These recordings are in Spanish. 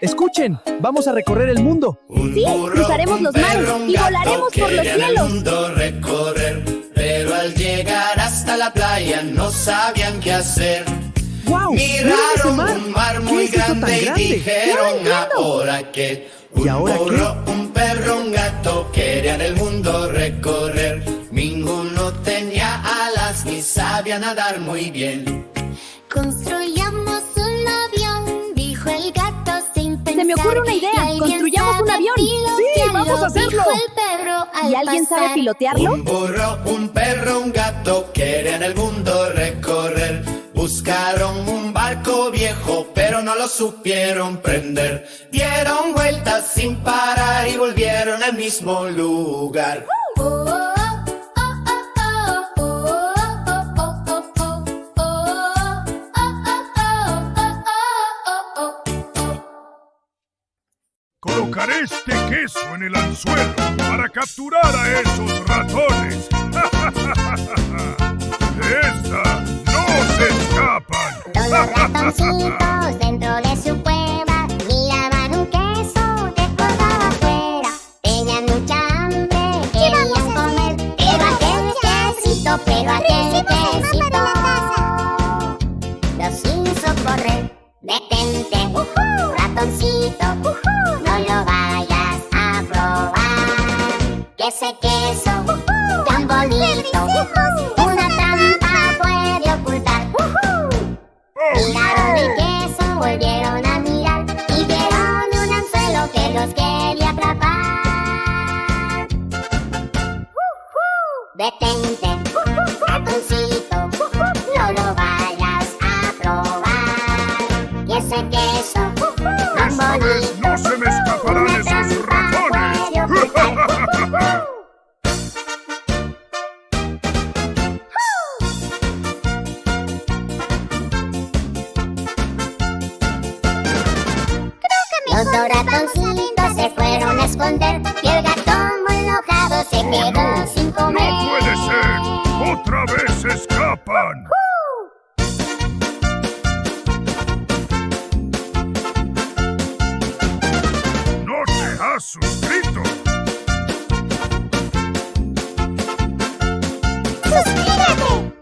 Escuchen, vamos a recorrer el mundo. Sí, cruzaremos los mares y volaremos por los cielos. El mundo recorrer, pero al llegar hasta la playa no sabían qué hacer. ¡Wow! Miraron un mar muy grande y dijeron, ¿ahora qué? ¿Y ahora burro, un perro, un gato querían el mundo recorrer. Ninguno tenía alas ni sabía nadar muy bien. Construyamos un avión, dijo el gato sin pensar. Se me ocurre una idea. Construyamos un avión. Sí, vamos a hacerlo. Dijo el perro al ¿Y alguien sabe pasar. pilotearlo? Un burro, un perro, un gato querían el mundo recorrer. Buscaron un barco viejo, pero no lo supieron prender. Dieron vueltas sin parar y volvieron al mismo lugar. Colocaré este queso en el anzuelo para capturar a esos ratones. De esta no se escapan. Todos los ratoncitos dentro de su cueva miraban un queso que colgaba afuera. Tenían mucha hambre, querían comer, pero aquel quesito los hizo correr. Detente, ratoncito, no lo vayas a probar. Que ese queso tan bonito, una trampa puede ocultar. Miraron el queso, volvieron a mirar y vieron un anzuelo que los quería atrapar. Detente, ratoncito, no lo vayas a probar. Que ese queso tan Esta vez bonito, no se me escaparán una esos trampa puede ratones. ocultar. Los dos ratoncitos se fueron a esconder y el gato muy enojado se quedó sin comer. ¡No puede ser! ¡Otra vez se escapan! ¿No te has suscrito? ¡Suscríbete!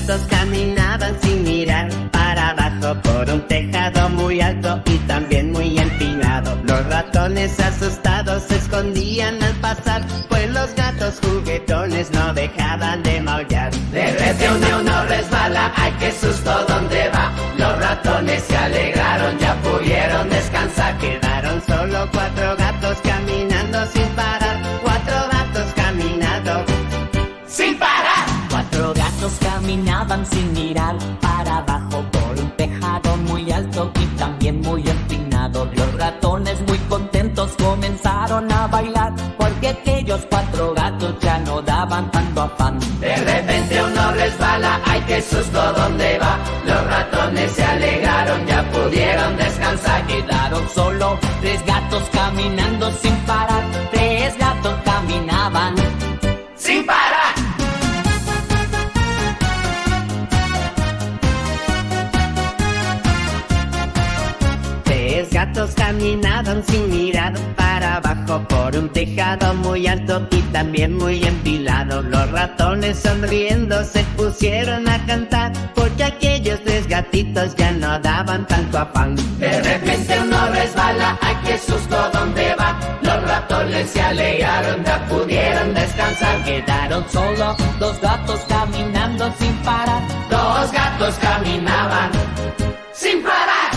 gatos caminaban sin mirar para abajo por un tejado muy alto y también muy empinado. Los ratones asustados se escondían al pasar, pues los gatos juguetones no dejaban de maullar. De repente uno resbala, ay qué susto, ¿dónde va? Los ratones se alegraron, ya pudieron descansar. Quedaron solo 4 gatos caminando sin parar. 4 gatos caminando sin parar. 4 gatos caminaban sin mirar para abajo por un tejado muy alto y también muy empinado. Los ratones muy contentos comenzaron a bailar, porque aquellos 4 gatos ya no daban tanto afán. De repente uno resbala, ay qué susto, ¿dónde va? Los ratones se alegraron, ya pudieron descansar. Quedaron solo 3 gatos caminando sin parar. 3 gatos caminaban sin parar. Tres gatos caminaban sin mirar para abajo por un tejado muy alto y también muy empilado. Los ratones sonriendo se pusieron a cantar, porque aquellos 3 gatitos ya no daban tanto afán. De repente uno resbala, ay qué susto, ¿dónde va? Los ratones se alegraron, ya pudieron descansar. Quedaron solo 2 gatos caminando sin parar. 2 gatos caminaban sin parar.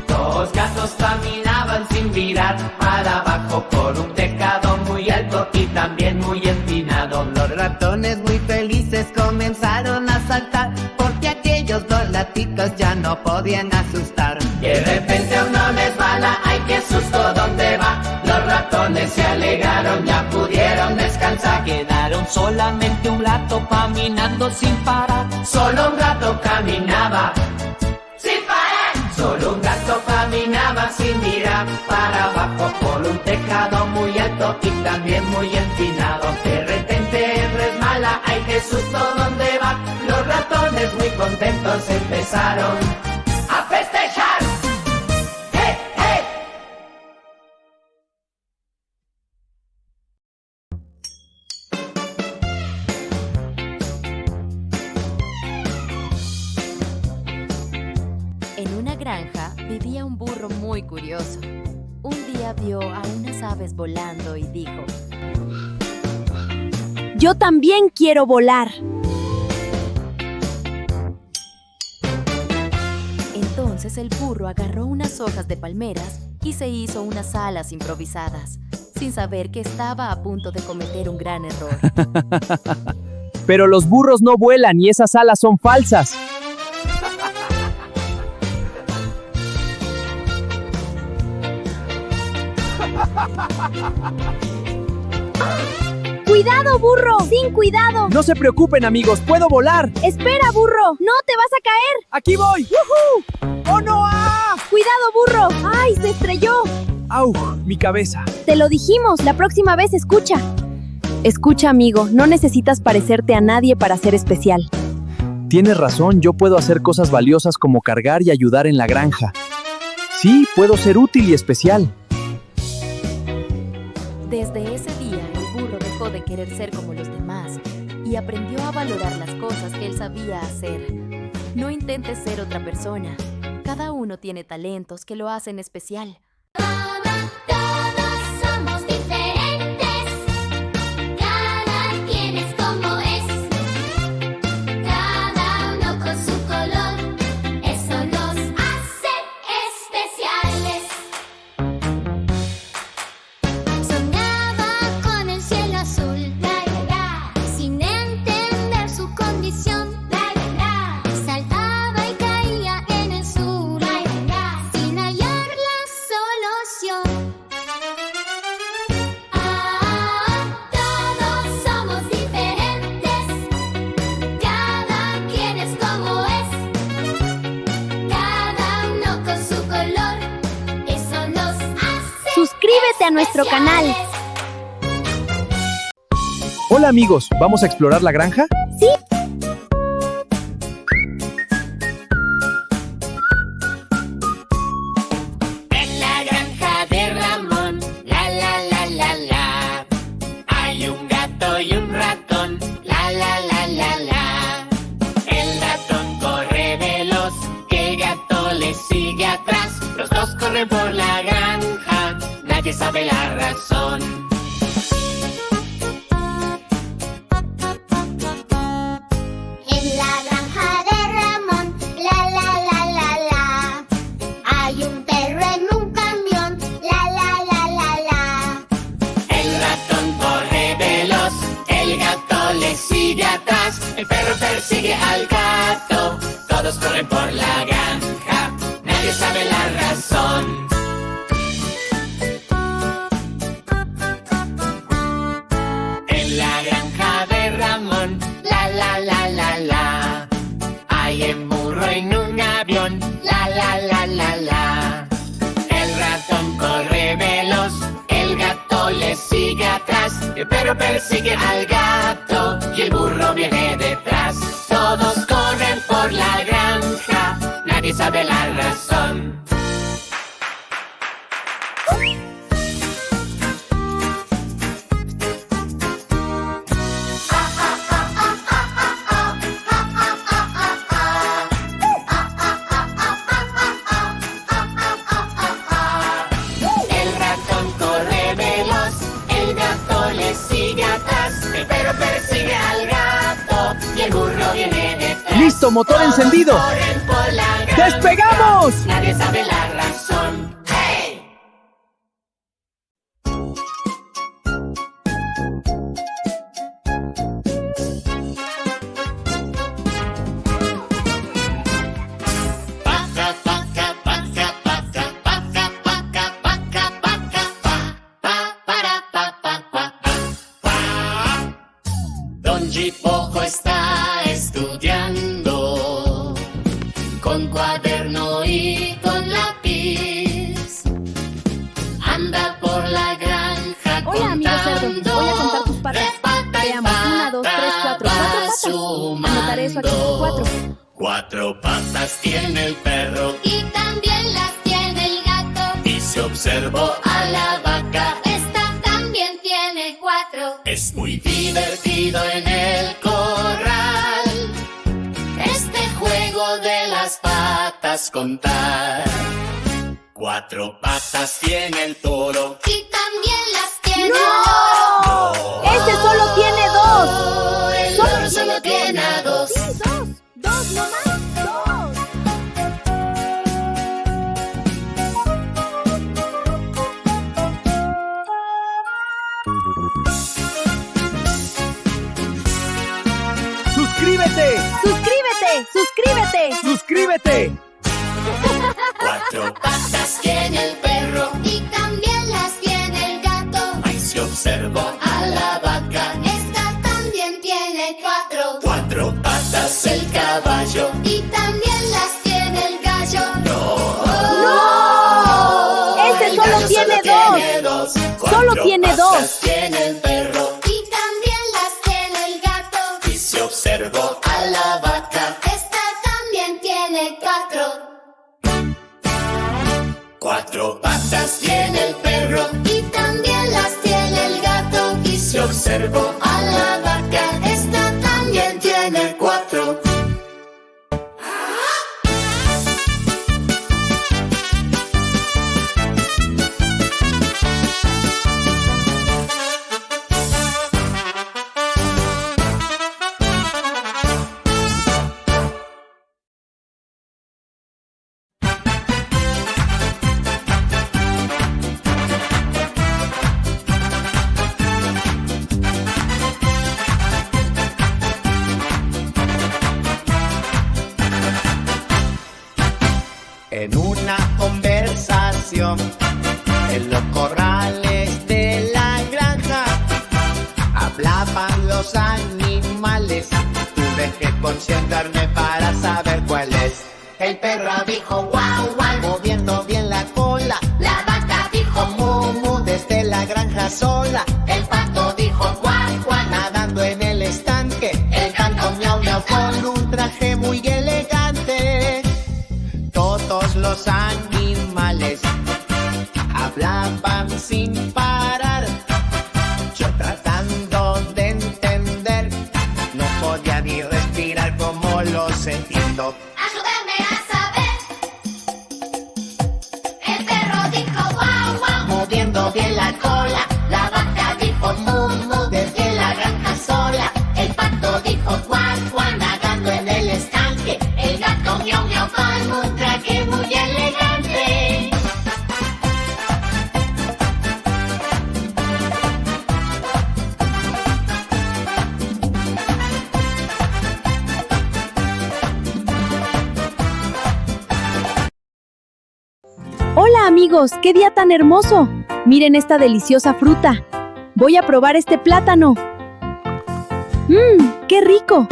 Los gatos caminaban sin mirar para abajo por un tejado muy alto y también muy empinado. Los ratones muy felices comenzaron a saltar, porque aquellos 2 gatitos ya no podían asustar. Y de repente uno resbala, ay qué susto, ¿dónde va? Los ratones se alegraron, ya pudieron descansar. Quedaron solamente un gato caminando sin parar. Solo un gato caminaba sin parar. Solo un gato caminaba sin mirar para abajo por un tejado muy alto y también muy empinado. De repente resbala, ay qué susto, ¿dónde va? Los ratones muy contentos empezaron a festejar. ¡Hey, hey! En una granja vivía un burro muy curioso. Un día vio a unas aves volando y dijo: Yo también quiero volar. Entonces el burro agarró unas hojas de palmeras y se hizo unas alas improvisadas, sin saber que estaba a punto de cometer un gran error. Pero los burros no vuelan y esas alas son falsas. ¡Cuidado, burro! ¡Sin cuidado! No se preocupen, amigos, puedo volar. ¡Espera, burro! ¡No te vas a caer! ¡Aquí voy! ¡Woohoo! ¡Oh, no! ¡Ah! ¡Cuidado, burro! ¡Ay, se estrelló! ¡Au! Mi cabeza. Te lo dijimos, la próxima vez escucha. Escucha, amigo, no necesitas parecerte a nadie para ser especial. Tienes razón, yo puedo hacer cosas valiosas como cargar y ayudar en la granja. Sí, puedo ser útil y especial. Desde ese día, el burro dejó de querer ser como los demás y aprendió a valorar las cosas que él sabía hacer. No intentes ser otra persona. Cada uno tiene talentos que lo hacen especial. Todos somos diferentes. Cada quien es como es. Cada uno con su color. Eso nos hace especiales. Soñaba con el cielo azul, sin entender su condición. Saltaba y caía en el sur, sin hallar la solución. Todos somos diferentes. Cada quien es como es. Cada uno con su color. Eso nos hace Suscríbete a nuestro canal. especiales. Hola, amigos, ¿vamos a explorar la granja? Sí. En la granja de Ramón, la la la sabe la razón. En la granja de Ramón, la la la la la, hay un perro en un camión, la la la la la. El ratón corre veloz, el gato le sigue atrás, el perro persigue al gato, todos corren por la granja, nadie sabe la razón. En la granja de Ramón, la la la la la, hay un burro en un avión, la la la la la. El ratón corre veloz, el gato le sigue atrás, el perro persigue al gato y el burro viene detrás. Todos corren por la granja, nadie sabe la razón. El ratón corre veloz, el gato le sigue atrás, el perro persigue al gato y el burro viene detrás. ¡Listo, motor encendido! Corren por la granja, ¡Despegamos! nadie sabe la razón. ¡Hey! Paja, paja, paja, paja, paja, paja, paja, paja, pa, para, pa, pa. Don Jipojo está estudiando con cuaderno y con lápiz. Anda por la granja Hola, amigo cerdo. Voy a contar tus patas. Veamos. 1, 2, 3, 4. 4 patas. Anotaré eso aquí. 4. 4 patas tiene el perro Y también las tiene el gato. y se observó a la vaca. Esta también tiene 4. Es muy divertido en el corral este juego de las patas contar. 4 patas tiene el toro. Y también las tiene ¡No! ¡Ese solo tiene 2! El toro solo tiene a 2. Sí, 2. 2 nomás. 2. ¡Suscríbete! ¡Suscríbete! ¡Suscríbete! ¡Suscríbete! 4 patas tiene el perro y también las tiene el gato. y se observó a la vaca. Esta también tiene 4. 4 patas el caballo. Y también las tiene el gallo. ¡No! ¡Ese El solo gallo tiene 2! 2. Solo tiene 2. Tiene el perro Y también las tiene el gato. y se observó a la vaca. Esta también tiene 4. 4 patas tiene el perro Y también las tiene el gato. y se observó a la vaca. Esta también tiene 4. En una conversación en los corrales de la granja hablaban los animales. Tuve que concentrarme para saber cuál es. El perro dijo guau guau, moviendo bien la cola. La vaca dijo Mu mu desde la granja sola. El pato dijo guau guau. Nadando en el estanque, el canto miau miau con un traje muy elegante. Todos los animales hablaban sin parar. Yo tratando de entender, no podía ni respirar como los entiendo. Ayúdame a saber. El perro dijo guau guau. Moviendo bien la la cola. La vaca dijo mu, mu, desde la granja sola. El pato dijo cuac, cuac, nadando en el estanque. El gato miau, miau, con un traje muy elegante. Hola amigos, qué día tan hermoso. Miren esta deliciosa fruta. Voy a probar este plátano. ¡Qué rico!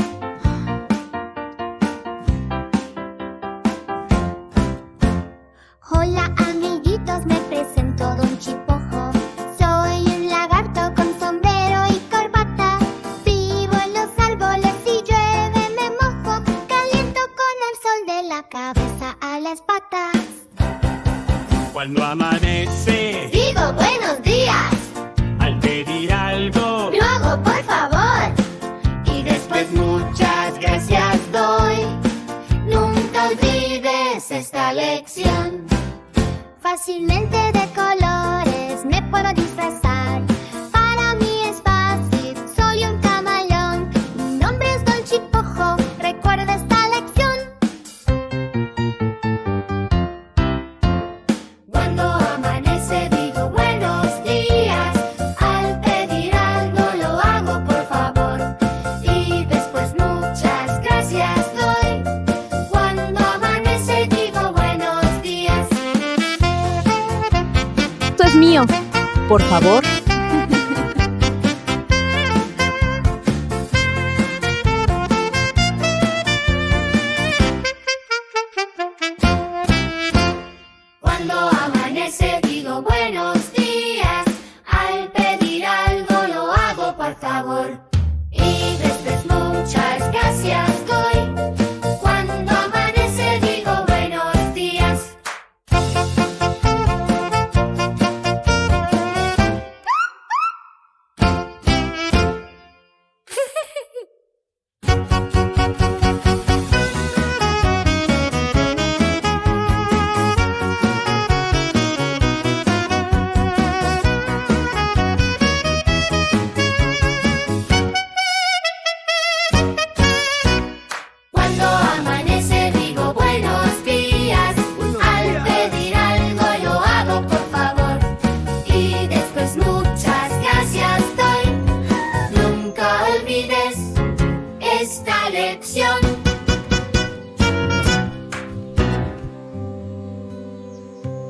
Hola amiguitos, me presento Don Chipojo. Soy un lagarto con sombrero y corbata. Vivo en los árboles y llueve, me mojo. Caliento con el sol de la cabeza a las patas. Cuando amanece, Digo buenos días, al pedir algo, lo hago por favor. y después muchas gracias doy. Nunca olvides esta lección. Fácilmente de colores me puedo disfrazar. Para mí es fácil, soy un camaleón. Mi nombre es Don Chipojo, recuerda esta lección. Cuando amanece digo buenos días. Al pedir algo lo hago por favor. Y después muchas gracias doy. Cuando amanece digo buenos días. Esto es mío. Por favor. Cuando